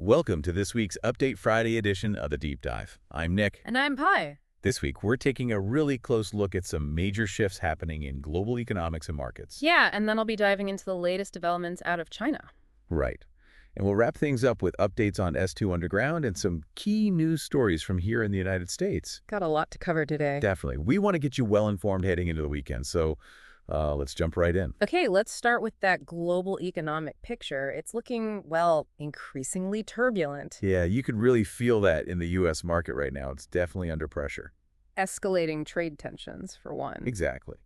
Welcome to this week's Update Friday edition of the Deep Dive. I'm Nick. And I'm Pi. This week, we're taking a really close look at some major shifts happening in global economics and markets. Yeah, and then I'll be diving into the latest developments out of China. Right. And we'll wrap things up with updates on S2 Underground and some key news stories from here in the United States. Got a lot to cover today. Definitely. We want to get you well-informed heading into the weekend, so let's jump right in. Okay, let's start with that global economic picture. It's looking, well, increasingly turbulent. Yeah, you could really feel that in the U.S. market right now. It's definitely under pressure. Escalating trade tensions, for one. Exactly.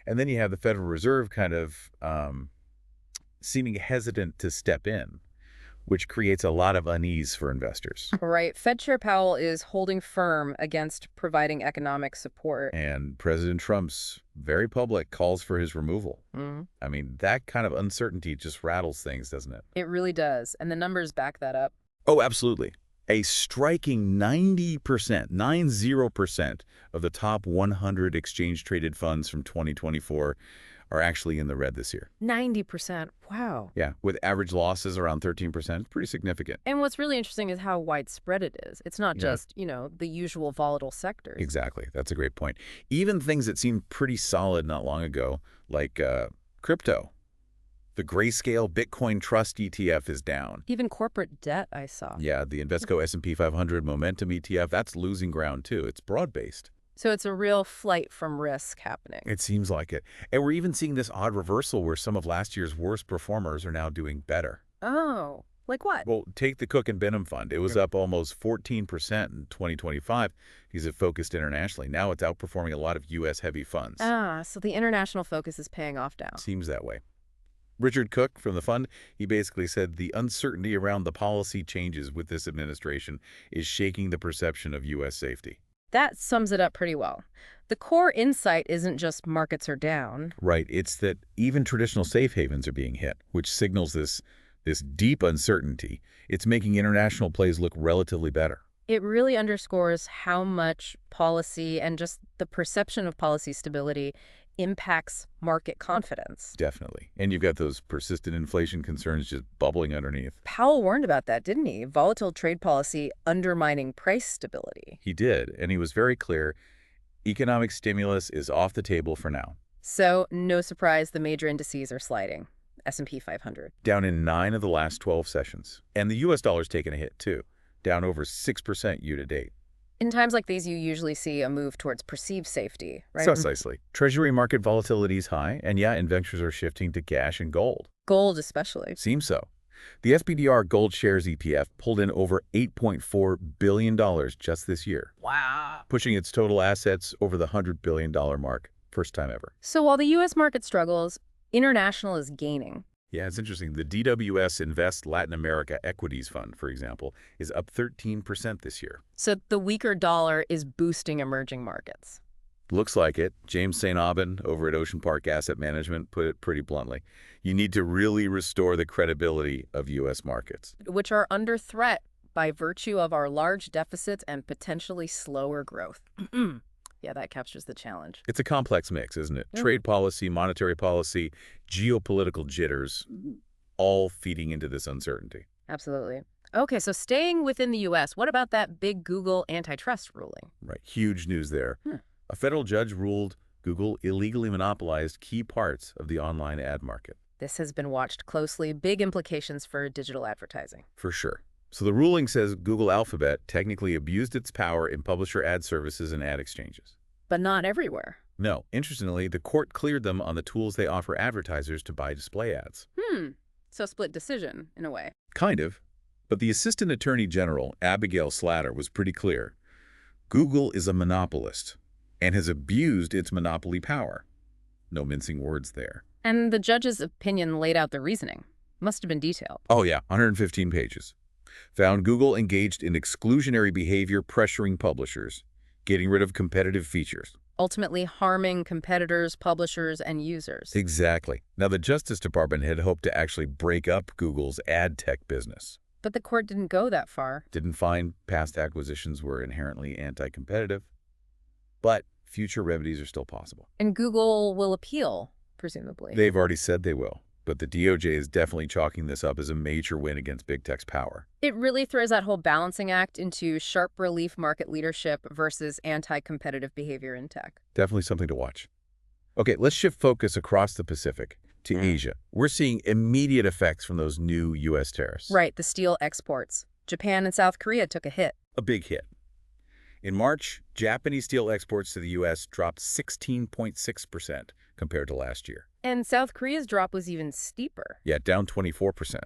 And then you have the Federal Reserve kind of seeming hesitant to step in, which creates a lot of unease for investors. Right. Fed Chair Powell is holding firm against providing economic support. And President Trump's very public calls for his removal. I mean, that kind of uncertainty just rattles things, doesn't it? It really does. And the numbers back that up. Oh, absolutely. A striking 90% of the top 100 exchange-traded funds from 2024 are actually in the red this year. 90%. Wow. Yeah, with average losses around 13%, pretty significant. And what's really interesting is how widespread it is. It's not just, the usual volatile sectors. Exactly. That's a great point. Even things that seemed pretty solid not long ago, like crypto. The Grayscale Bitcoin Trust ETF is down. Even corporate debt, I saw. Yeah, the Invesco S&P 500 Momentum ETF, that's losing ground too. It's broad-based. So it's a real flight from risk happening. It seems like it. And we're even seeing this odd reversal where some of last year's worst performers are now doing better. Oh, like what? Well, take the Cook and Benham Fund. It was up almost 14% in 2025 because it focused internationally. Now it's outperforming a lot of U.S.-heavy funds. So the international focus is paying off now. Seems that way. Richard Cook from the fund, he basically said the uncertainty around the policy changes with this administration is shaking the perception of U.S. safety. That sums it up pretty well. The core insight isn't just markets are down. Right. It's that even traditional safe havens are being hit, which signals this deep uncertainty. It's making international plays look relatively better. It really underscores how much policy and just the perception of policy stability impacts market confidence. Definitely. And you've got those persistent inflation concerns just bubbling underneath. Powell warned about that, didn't he? Volatile trade policy undermining price stability. He did, and he was very clear. Economic stimulus is off the table for now. So, no surprise the major indices are sliding. S&P 500. Down in 9 of the last 12 sessions. And the U.S. dollar's taken a hit, too. Down over 6% year-to-date. In times like these, you usually see a move towards perceived safety, right? Precisely. Treasury market volatility is high, and yeah, investors are shifting to cash and gold. Gold especially. Seems so. The SPDR Gold Shares ETF pulled in over $8.4 billion just this year. Wow. Pushing its total assets over the $100 billion mark. First time ever. So while the U.S. market struggles, international is gaining. Yeah, it's interesting. The DWS Invest Latin America Equities Fund, for example, is up 13% this year. So the weaker dollar is boosting emerging markets. Looks like it. James St. Aubin over at Ocean Park Asset Management put it pretty bluntly. You need to really restore the credibility of U.S. markets, which are under threat by virtue of our large deficits and potentially slower growth. Yeah, that captures the challenge. It's a complex mix, isn't it? Trade policy, monetary policy, geopolitical jitters, all feeding into this uncertainty. Absolutely. Okay, so staying within the U.S., what about that big Google antitrust ruling? Right, huge news there. A federal judge ruled Google illegally monopolized key parts of the online ad market. This has been watched closely. Big implications for digital advertising. For sure. So the ruling says Google Alphabet technically abused its power in publisher ad services and ad exchanges. But not everywhere. No. Interestingly, the court cleared them on the tools they offer advertisers to buy display ads. So split decision, in a way. Kind of. But the Assistant Attorney General, Abigail Slatter, was pretty clear. Google is a monopolist and has abused its monopoly power. No mincing words there. And the judge's opinion laid out the reasoning. Must have been detailed. Oh yeah, 115 pages. Found Google engaged in exclusionary behavior pressuring publishers, getting rid of competitive features. Ultimately harming competitors, publishers, and users. Exactly. Now, the Justice Department had hoped to actually break up Google's ad tech business. But the court didn't go that far. Didn't find past acquisitions were inherently anti-competitive. But future remedies are still possible. And Google will appeal, presumably. They've already said they will. But the DOJ is definitely chalking this up as a major win against big tech's power. It really throws that whole balancing act into sharp relief market leadership versus anti-competitive behavior in tech. Definitely something to watch. Okay, let's shift focus across the Pacific to Asia. We're seeing immediate effects from those new U.S. tariffs. Right, the steel exports. Japan and South Korea took a hit. A big hit. In March, Japanese steel exports to the U.S. dropped 16.6% compared to last year. And South Korea's drop was even steeper. Yeah, down 24%.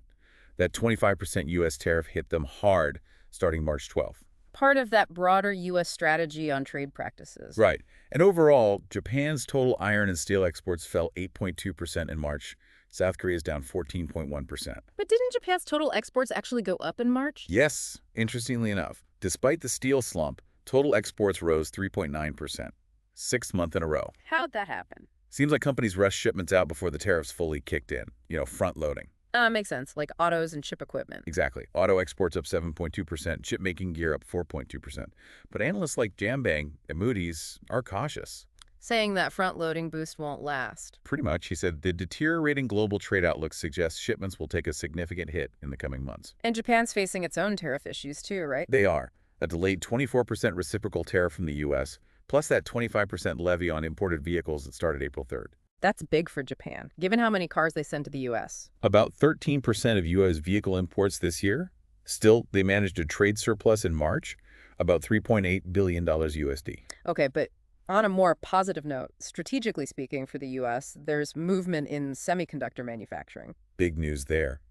That 25% U.S. tariff hit them hard starting March 12th. Part of that broader U.S. strategy on trade practices. Right. And overall, Japan's total iron and steel exports fell 8.2% in March. South Korea's down 14.1%. But didn't Japan's total exports actually go up in March? Yes, interestingly enough. Despite the steel slump, total exports rose 3.9%, sixth month in a row. How'd that happen? Seems like companies rushed shipments out before the tariffs fully kicked in, front-loading. Makes sense, like autos and chip equipment. Exactly. Auto exports up 7.2%, chip-making gear up 4.2%. But analysts like Jambang and Moody's are cautious. Saying that front-loading boost won't last. Pretty much, he said, the deteriorating global trade outlook suggests shipments will take a significant hit in the coming months. And Japan's facing its own tariff issues too, right? They are. A delayed 24% reciprocal tariff from the U.S., plus that 25% levy on imported vehicles that started April 3rd. That's big for Japan, given how many cars they send to the U.S. About 13% of U.S. vehicle imports this year. Still, they managed a trade surplus in March, about $3.8 billion USD. Okay, but on a more positive note, strategically speaking for the U.S., there's movement in semiconductor manufacturing. Big news there.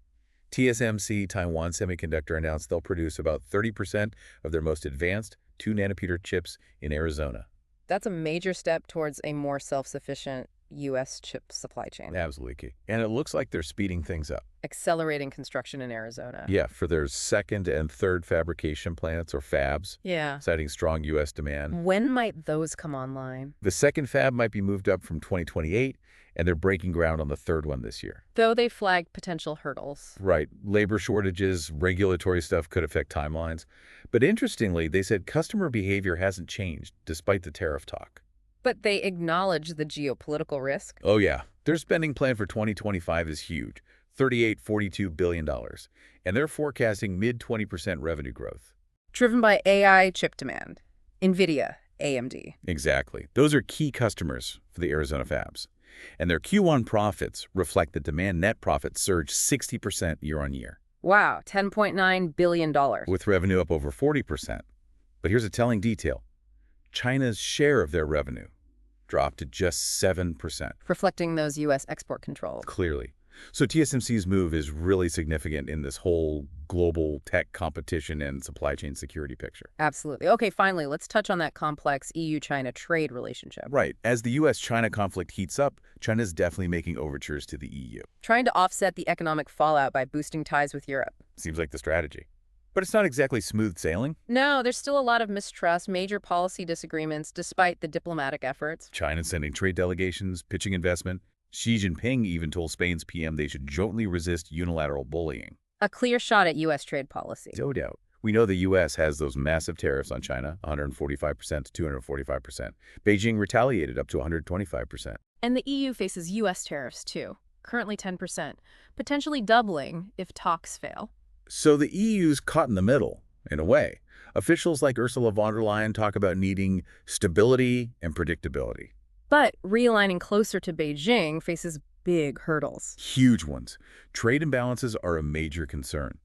TSMC, Taiwan Semiconductor, announced they'll produce about 30% of their most advanced 2-nanometer chips in Arizona. That's a major step towards a more self-sufficient U.S. chip supply chain. Absolutely key. And it looks like they're speeding things up. Accelerating construction in Arizona. Yeah, for their second and third fabrication plants, or fabs. Yeah. Citing strong U.S. demand. When might those come online? The second fab might be moved up from 2028, and they're breaking ground on the third one this year. Though they flagged potential hurdles. Right. Labor shortages, regulatory stuff could affect timelines. But interestingly, they said customer behavior hasn't changed despite the tariff talk. But they acknowledge the geopolitical risk. Oh, yeah. Their spending plan for 2025 is huge, $42 billion. And they're forecasting mid-20% revenue growth. Driven by AI chip demand. NVIDIA, AMD. Exactly. Those are key customers for the Arizona fabs. And their Q1 profits reflect the demand net profit surged 60% year-on-year. Wow, $10.9 billion. With revenue up over 40%. But here's a telling detail. China's share of their revenue dropped to just 7%. Reflecting those U.S. export controls. Clearly. So TSMC's move is really significant in this whole global tech competition and supply chain security picture. Absolutely. Okay, finally, let's touch on that complex EU-China trade relationship. Right. As the U.S.-China conflict heats up, China's definitely making overtures to the EU. Trying to offset the economic fallout by boosting ties with Europe. Seems like the strategy. But it's not exactly smooth sailing. No, there's still a lot of mistrust, major policy disagreements, despite the diplomatic efforts. China's sending trade delegations, pitching investment. Xi Jinping even told Spain's PM they should jointly resist unilateral bullying. A clear shot at U.S. trade policy. No doubt. We know the U.S. has those massive tariffs on China, 145% to 245%. Beijing retaliated up to 125%. And the EU faces U.S. tariffs, too, currently 10%, potentially doubling if talks fail. So the EU's caught in the middle, in a way. Officials like Ursula von der Leyen talk about needing stability and predictability. But realigning closer to Beijing faces big hurdles. Huge ones. Trade imbalances are a major concern.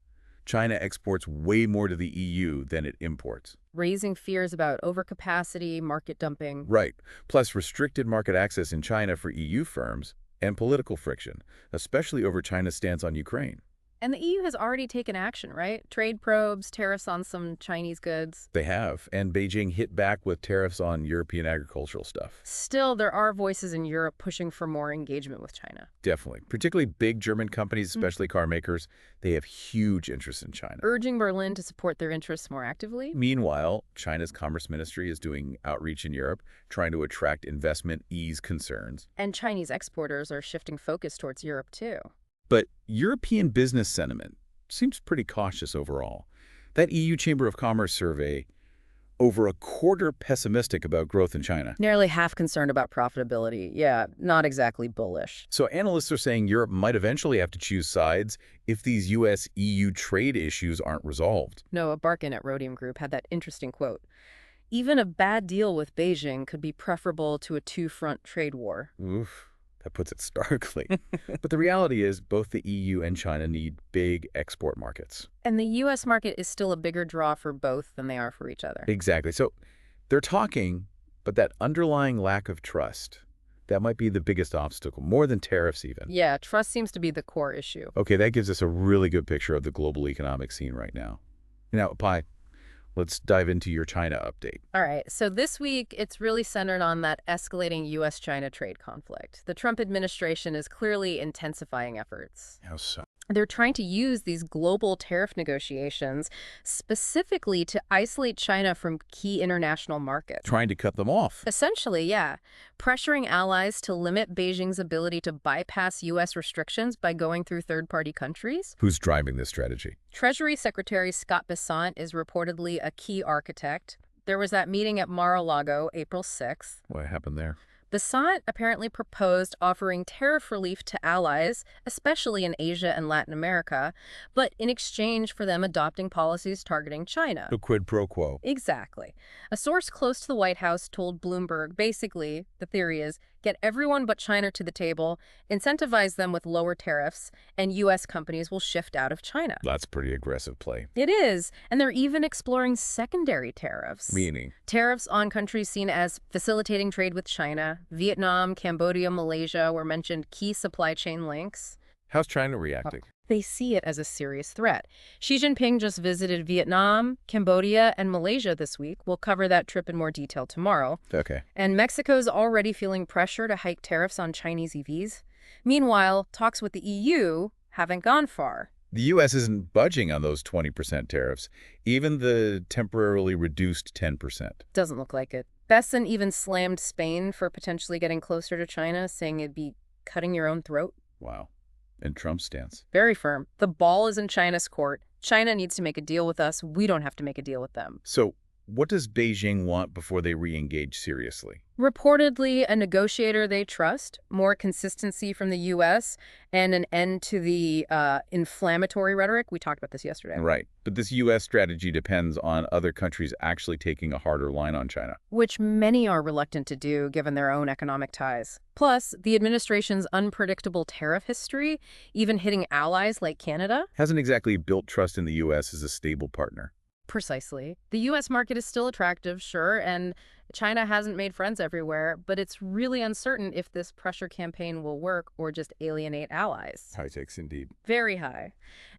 China exports way more to the EU than it imports. Raising fears about overcapacity, market dumping. Right. Plus restricted market access in China for EU firms and political friction, especially over China's stance on Ukraine. And the EU has already taken action, right? Trade probes, tariffs on some Chinese goods. They have, and Beijing hit back with tariffs on European agricultural stuff. Still, there are voices in Europe pushing for more engagement with China. Definitely. Particularly big German companies, especially car makers, they have huge interests in China. Urging Berlin to support their interests more actively. Meanwhile, China's Commerce Ministry is doing outreach in Europe, trying to attract investment, ease concerns. And Chinese exporters are shifting focus towards Europe, too. But European business sentiment seems pretty cautious overall. That EU Chamber of Commerce survey over a quarter pessimistic about growth in China. Nearly half concerned about profitability. Yeah, not exactly bullish. So analysts are saying Europe might eventually have to choose sides if these US-EU trade issues aren't resolved. Noah Barkin at Rhodium Group had that interesting quote. Even a bad deal with Beijing could be preferable to a two-front trade war. Oof, that puts it starkly. But the reality is both the EU and China need big export markets. And the U.S. market is still a bigger draw for both than they are for each other. Exactly. So they're talking, but that underlying lack of trust, that might be the biggest obstacle, more than tariffs even. Yeah, trust seems to be the core issue. Okay, that gives us a really good picture of the global economic scene right now. Now, Pai, let's dive into your China update. All right, so this week, it's really centered on that escalating U.S.-China trade conflict. The Trump administration is clearly intensifying efforts. How so? They're trying to use these global tariff negotiations specifically to isolate China from key international markets. Trying to cut them off. Essentially, yeah. Pressuring allies to limit Beijing's ability to bypass U.S. restrictions by going through third-party countries. Who's driving this strategy? Treasury Secretary Scott Bessent is reportedly a key architect. There was that meeting at Mar-a-Lago, April 6th. What happened there? Bessent apparently proposed offering tariff relief to allies, especially in Asia and Latin America, but in exchange for them adopting policies targeting China. A quid pro quo. Exactly. A source close to the White House told Bloomberg, basically, the theory is, get everyone but China to the table, incentivize them with lower tariffs, and U.S. companies will shift out of China. That's pretty aggressive play. It is, and they're even exploring secondary tariffs. Meaning? Tariffs on countries seen as facilitating trade with China. Vietnam, Cambodia, Malaysia were mentioned key supply chain links. How's China reacting? They see it as a serious threat. Xi Jinping just visited Vietnam, Cambodia, and Malaysia this week. We'll cover that trip in more detail tomorrow. Okay. And Mexico's already feeling pressure to hike tariffs on Chinese EVs. Meanwhile, talks with the EU haven't gone far. The U.S. isn't budging on those 20% tariffs, even the temporarily reduced 10%. Doesn't look like it. Bessent even slammed Spain for potentially getting closer to China, saying it'd be cutting your own throat. Wow. And Trump's stance. Very firm. The ball is in China's court. China needs to make a deal with us. We don't have to make a deal with them. So what does Beijing want before they re-engage seriously? Reportedly, a negotiator they trust, more consistency from the U.S., and an end to the inflammatory rhetoric. We talked about this yesterday. Right. But this U.S. strategy depends on other countries actually taking a harder line on China. Which many are reluctant to do, given their own economic ties. Plus, the administration's unpredictable tariff history, even hitting allies like Canada, hasn't exactly built trust in the U.S. as a stable partner. Precisely. The U.S. market is still attractive, sure, and China hasn't made friends everywhere, but it's really uncertain if this pressure campaign will work or just alienate allies. High stakes indeed. Very high.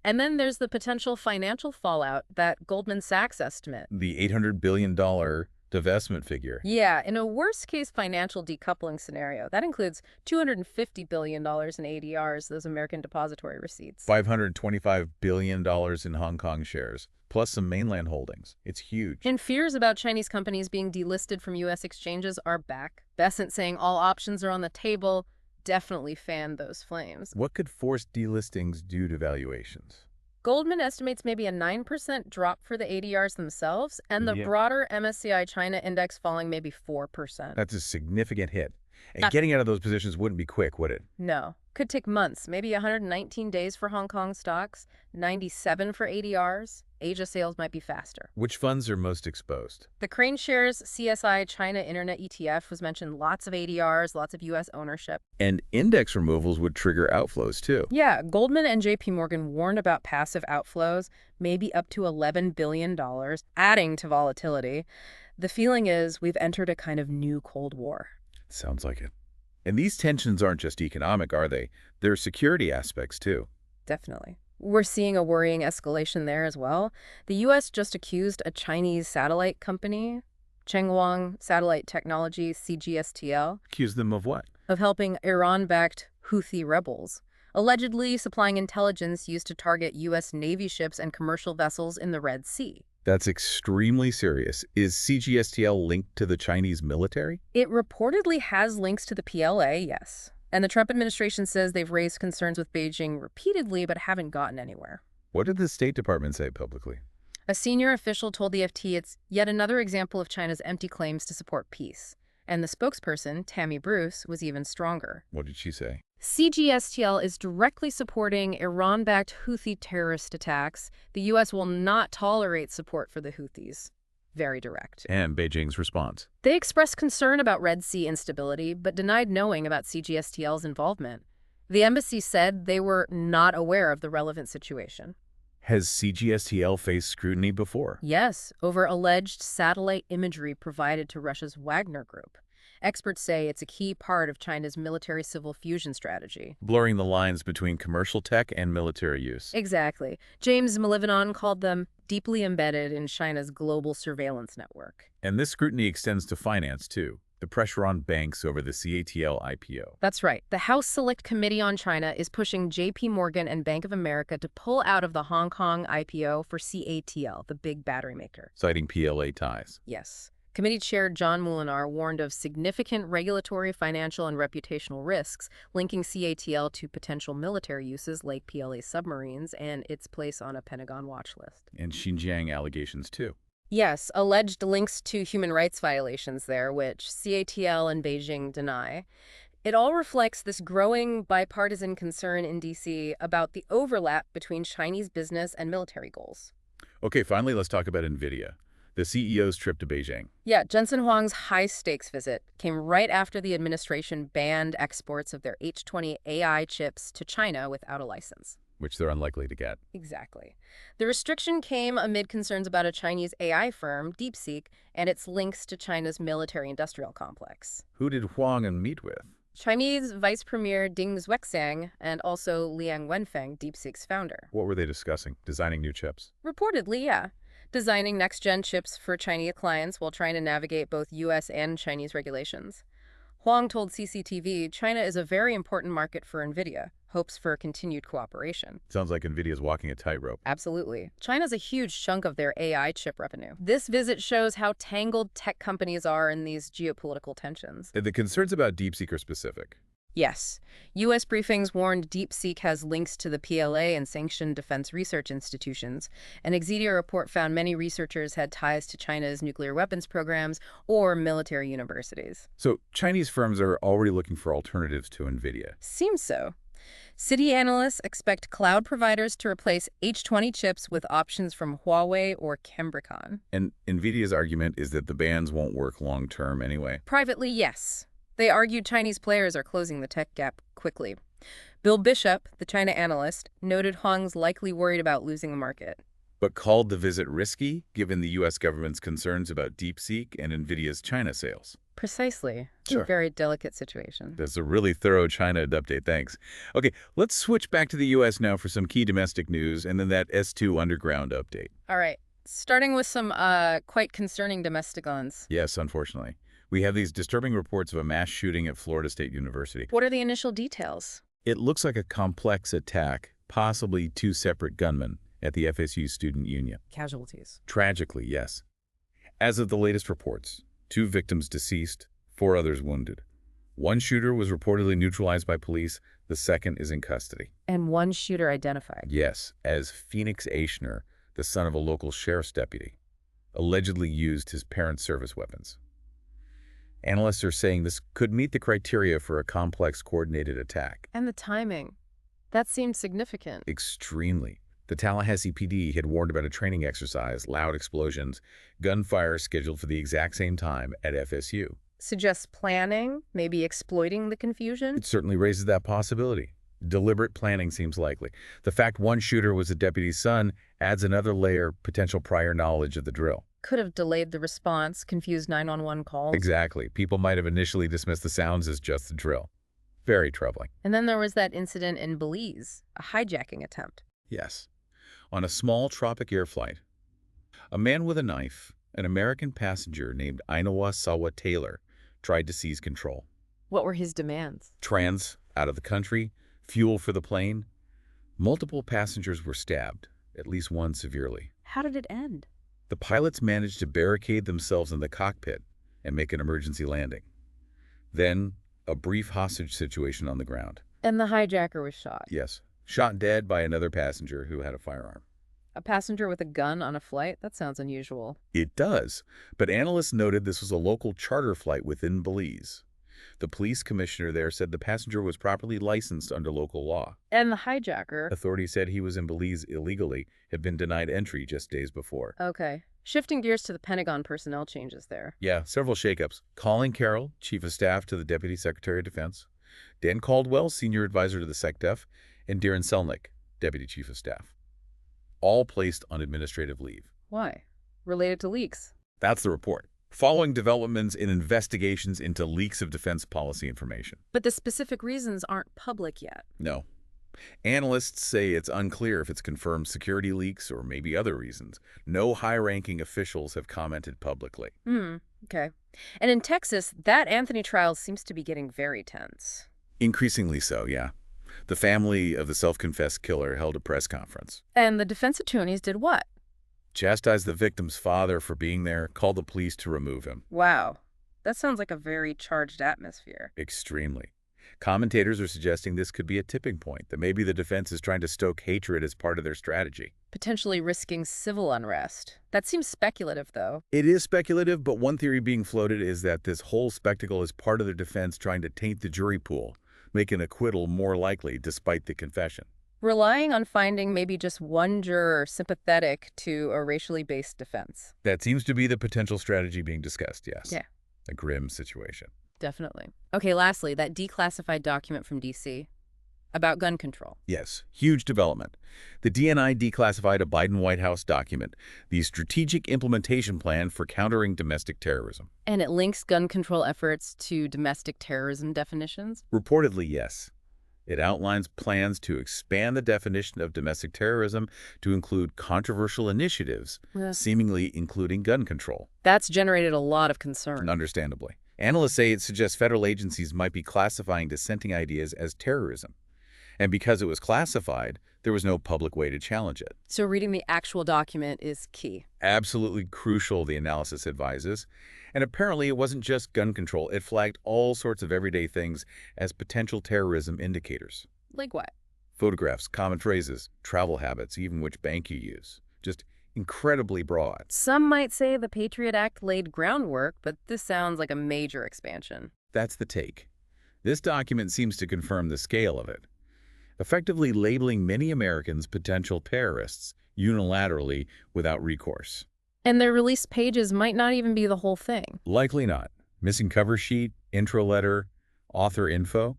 And then there's the potential financial fallout, that Goldman Sachs estimate. The $800 billion divestment figure. Yeah, in a worst-case financial decoupling scenario, that includes $250 billion in ADRs, those American depository receipts. $525 billion in Hong Kong shares, plus some mainland holdings. It's huge. And fears about Chinese companies being delisted from U.S. exchanges are back. Bessent saying all options are on the table definitely fanned those flames. What could forced delistings do to valuations? Goldman estimates maybe a 9% drop for the ADRs themselves, and the broader MSCI China index falling maybe 4%. That's a significant hit. And getting out of those positions wouldn't be quick, would it? No. Could take months, maybe 119 days for Hong Kong stocks, 97 for ADRs. Asia sales might be faster. Which funds are most exposed? The Crane Shares CSI China Internet ETF was mentioned. Lots of ADRs, lots of U.S. ownership. And index removals would trigger outflows, too. Yeah, Goldman and J.P. Morgan warned about passive outflows, maybe up to $11 billion, adding to volatility. The feeling is we've entered a kind of new Cold War. Sounds like it. And these tensions aren't just economic, are they? There are security aspects, too. Definitely. We're seeing a worrying escalation there as well. The U.S. just accused a Chinese satellite company, Chenghuang Satellite Technology, CGSTL. Accuse them of what? Of helping Iran-backed Houthi rebels, allegedly supplying intelligence used to target U.S. Navy ships and commercial vessels in the Red Sea. That's extremely serious. Is CGSTL linked to the Chinese military? It reportedly has links to the PLA, yes. And the Trump administration says they've raised concerns with Beijing repeatedly but haven't gotten anywhere. What did the State Department say publicly? A senior official told the FT it's yet another example of China's empty claims to support peace. And the spokesperson, Tammy Bruce, was even stronger. What did she say? CGSTL is directly supporting Iran-backed Houthi terrorist attacks. The U.S. will not tolerate support for the Houthis. Very direct. And Beijing's response? They expressed concern about Red Sea instability, but denied knowing about CGSTL's involvement. The embassy said they were not aware of the relevant situation. Has CGSTL faced scrutiny before? Yes, over alleged satellite imagery provided to Russia's Wagner Group. Experts say it's a key part of China's military-civil fusion strategy. Blurring the lines between commercial tech and military use. Exactly. James Malivanon called them deeply embedded in China's global surveillance network. And this scrutiny extends to finance, too. The pressure on banks over the CATL IPO. That's right. The House Select Committee on China is pushing J.P. Morgan and Bank of America to pull out of the Hong Kong IPO for CATL, the big battery maker. Citing PLA ties. Yes. Committee Chair John Molinar warned of significant regulatory, financial, and reputational risks linking CATL to potential military uses like PLA submarines and its place on a Pentagon watch list. And Xinjiang allegations, too. Yes, alleged links to human rights violations there, which CATL and Beijing deny. It all reflects this growing bipartisan concern in D.C. about the overlap between Chinese business and military goals. Okay, finally, let's talk about NVIDIA. The CEO's trip to Beijing. Yeah, Jensen Huang's high-stakes visit came right after the administration banned exports of their H20 AI chips to China without a license. Which they're unlikely to get. Exactly. The restriction came amid concerns about a Chinese AI firm, DeepSeek, and its links to China's military-industrial complex. Who did Huang meet with? Chinese Vice Premier Ding Xuexiang and also Liang Wenfeng, DeepSeek's founder. What were they discussing? Designing new chips? Reportedly, yeah. Designing next-gen chips for Chinese clients while trying to navigate both U.S. and Chinese regulations. Huang told CCTV China is a very important market for NVIDIA, hopes for continued cooperation. Sounds like NVIDIA's walking a tightrope. Absolutely. China's a huge chunk of their AI chip revenue. This visit shows how tangled tech companies are in these geopolitical tensions. The concerns about DeepSeek are specific. Yes. U.S. briefings warned DeepSeek has links to the PLA and sanctioned defense research institutions. An Exedia report found many researchers had ties to China's nuclear weapons programs or military universities. So Chinese firms are already looking for alternatives to NVIDIA. Seems so. Citi analysts expect cloud providers to replace H20 chips with options from Huawei or Cambricon. And NVIDIA's argument is that the bans won't work long-term anyway. Privately, yes. They argued Chinese players are closing the tech gap quickly. Bill Bishop, the China analyst, noted Huang's likely worried about losing the market. But called the visit risky, given the U.S. government's concerns about DeepSeek and NVIDIA's China sales. Precisely. Sure. A very delicate situation. That's a really thorough China update, thanks. Okay, let's switch back to the U.S. now for some key domestic news and then that S2 underground update. All right. Starting with some quite concerning domestic ones. Yes, unfortunately. We have these disturbing reports of a mass shooting at Florida State University. What are the initial details? It looks like a complex attack, possibly two separate gunmen at the FSU Student Union. Casualties. Tragically, yes. As of the latest reports, 2 victims deceased, 4 others wounded. One shooter was reportedly neutralized by police. The second is in custody. And one shooter identified. Yes, as Phoenix Aichner, the son of a local sheriff's deputy, allegedly used his parents' service weapons. Analysts are saying this could meet the criteria for a complex coordinated attack. And the timing. That seemed significant. Extremely. The Tallahassee PD had warned about a training exercise, loud explosions, gunfire scheduled for the exact same time at FSU. Suggests planning, maybe exploiting the confusion? It certainly raises that possibility. Deliberate planning seems likely. The fact one shooter was a deputy's son adds another layer, potential prior knowledge of the drill. Could have delayed the response, confused 911 calls. Exactly. People might have initially dismissed the sounds as just the drill. Very troubling. And then there was that incident in Belize, a hijacking attempt. Yes. On a small tropic air flight, a man with a knife, an American passenger named Ainawa Sawa Taylor, tried to seize control. What were his demands? Out of the country, fuel for the plane. Multiple passengers were stabbed, at least one severely. How did it end? The pilots managed to barricade themselves in the cockpit and make an emergency landing. Then, a brief hostage situation on the ground. And the hijacker was shot. Yes, shot dead by another passenger who had a firearm. A passenger with a gun on a flight? That sounds unusual. It does, but analysts noted this was a local charter flight within Belize. The police commissioner there said the passenger was properly licensed under local law. And the hijacker? Authorities said he was in Belize illegally, had been denied entry just days before. Okay. Shifting gears to the Pentagon personnel changes there. Yeah, several shakeups. Colin Carroll, Chief of Staff to the Deputy Secretary of Defense, Dan Caldwell, Senior Advisor to the SecDef, and Darren Selnick, Deputy Chief of Staff. All placed on administrative leave. Why? Related to leaks? That's the report. Following developments in investigations into leaks of defense policy information. But the specific reasons aren't public yet. No. Analysts say it's unclear if it's confirmed security leaks or maybe other reasons. No high-ranking officials have commented publicly. Okay. And in Texas, that Anthony trial seems to be getting very tense. Increasingly so, yeah. The family of the self-confessed killer held a press conference. And the defense attorneys did what? Chastised the victim's father for being there, called the police to remove him. Wow. That sounds like a very charged atmosphere. Extremely. Commentators are suggesting this could be a tipping point, that maybe the defense is trying to stoke hatred as part of their strategy. Potentially risking civil unrest. That seems speculative, though. It is speculative, but one theory being floated is that this whole spectacle is part of their defense trying to taint the jury pool, make an acquittal more likely despite the confession. Relying on finding maybe just one juror sympathetic to a racially based defense. That seems to be the potential strategy being discussed, yes. Yeah. A grim situation. Definitely. Okay, lastly, that declassified document from D.C. about gun control. Yes, huge development. The DNI declassified a Biden White House document, the Strategic Implementation Plan for Countering Domestic Terrorism. And it links gun control efforts to domestic terrorism definitions? Reportedly, yes. It outlines plans to expand the definition of domestic terrorism to include controversial initiatives, seemingly including gun control. That's generated a lot of concern. Understandably. Analysts say it suggests federal agencies might be classifying dissenting ideas as terrorism. And because it was classified, there was no public way to challenge it. So reading the actual document is key. Absolutely crucial, the analysis advises. And apparently it wasn't just gun control. It flagged all sorts of everyday things as potential terrorism indicators. Like what? Photographs, common phrases, travel habits, even which bank you use. Just incredibly broad. Some might say the Patriot Act laid groundwork, but this sounds like a major expansion. That's the take. This document seems to confirm the scale of it, effectively labeling many Americans potential terrorists unilaterally without recourse. And their release pages might not even be the whole thing. Likely not. Missing cover sheet, intro letter, author info.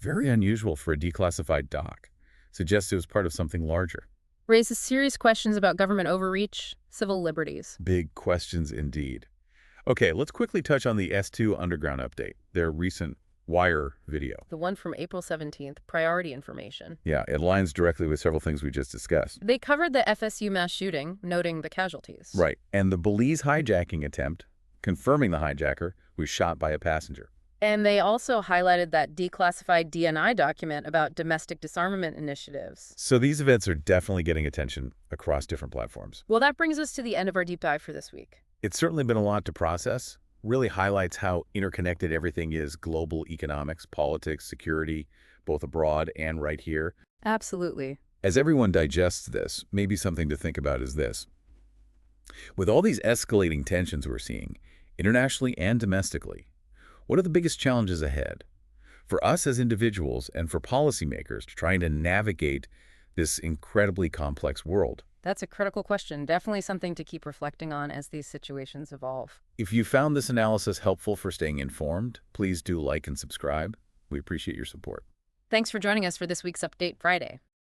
Very unusual for a declassified doc. Suggests it was part of something larger. Raises serious questions about government overreach, civil liberties. Big questions indeed. Okay, let's quickly touch on the S2 Underground update, their recent Wire video. The one from April 17th, priority information. Yeah, it aligns directly with several things we just discussed. They covered the FSU mass shooting, noting the casualties. Right, and the Belize hijacking attempt, confirming the hijacker was shot by a passenger. And they also highlighted that declassified DNI document about domestic disarmament initiatives. So these events are definitely getting attention across different platforms. Well, that brings us to the end of our deep dive for this week. It's certainly been a lot to process. Really highlights how interconnected everything is: global economics, politics, security, both abroad and right here. Absolutely. As everyone digests this, maybe something to think about is this. With all these escalating tensions we're seeing, internationally and domestically, what are the biggest challenges ahead? For us as individuals and for policymakers trying to navigate this incredibly complex world? That's a critical question. Definitely something to keep reflecting on as these situations evolve. If you found this analysis helpful for staying informed, please do like and subscribe. We appreciate your support. Thanks for joining us for this week's Update Friday.